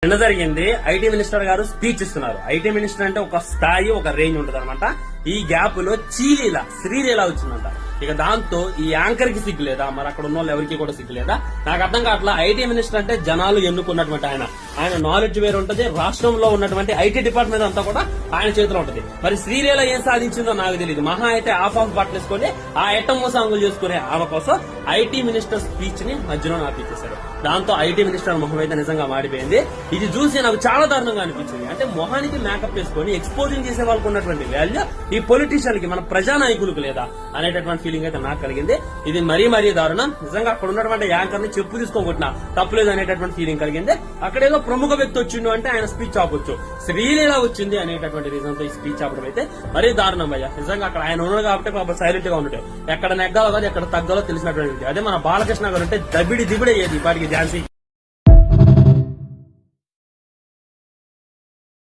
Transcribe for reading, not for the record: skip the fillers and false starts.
నిన్న జరిగింది IT minister గారు స్పీచ్ ఇస్తున్నారు. ఐటీ మినిస్టర్ అంటే ఒక స్థాయి ఒక రేంజ్ ఉంటది అనమాట. ఈ గ్యాప్ లో శ్రీలీల వచ్చిందంట. ఇక దాంతో ఈ యాంకర్ కి సిగ్గు లేదా, మరి అక్కడ ఉన్న వాళ్ళు ఎవరికి కూడా సిగ్గు లేదా నాకు అర్థం కావట్లా. ఐటీ మినిస్టర్ అంటే జనాలు ఎన్నుకున్నటువంటి ఆయన నాలెడ్జ్ వేరు ఉంటది. రాష్ట్రంలో ఉన్నటువంటి ఐటీ డిపార్ట్మెంట్ అంతా కూడా ఆయన చేతిలో ఉంటది. మరి శ్రీలీల ఏం సాధించిందో నాకు తెలియదు. మహా అయితే ఆఫ్ బట్టలు వేసుకొని ఆ ఎట్టమో సాంగులు చేసుకునే ఆమె కోసం ఐటీ మినిస్టర్ స్పీచ్ ని మధ్యలో ఆపించేశారు. దాంతో ఐటీ మినిస్టర్ మొహం అయితే నిజంగా మాడిపోయింది. ఇది చూసి నాకు చాలా దారుణంగా అనిపించింది. అంటే మొహానికి మేకప్ వేసుకొని ఎక్స్పోజింగ్ చేసే వాళ్ళకు ఉన్నటువంటి వాల్యూ ఈ పొలిటీషియన్ కి, మన ప్రజానాయకులకు లేదా అనేటటువంటి ఫీలింగ్ అయితే నాకు కలిగింది. ఇది మరీ దారుణం. నిజంగా అక్కడ ఉన్నటువంటి యాంకర్ ని చెప్పు తీసుకోకుండా తప్పలేదు అనేటటువంటి ఫీలింగ్ కలిగింది. అక్కడ ఏదో ప్రముఖ వ్యక్తి వచ్చిండు అంటే ఆయన స్పీచ్ ఆపొచ్చు, శ్రీలీల వచ్చింది అనేటటువంటి రీజన్ తో ఈ స్పీచ్ ఆపడం అయితే మరీ దారుణం అయ్యా. నిజంగా అక్కడ ఆయన ఉన్నాడు కాబట్టి సైలెంట్ గా ఉండటం, ఎక్కడ నెగ్గాలో కాదు ఎక్కడ తగ్గాలో తెలిసినటువంటి. అదే మన బాలకృష్ణ గారు అంటే దిబిడి అయ్యేది పాటికి ఝాన్సీ.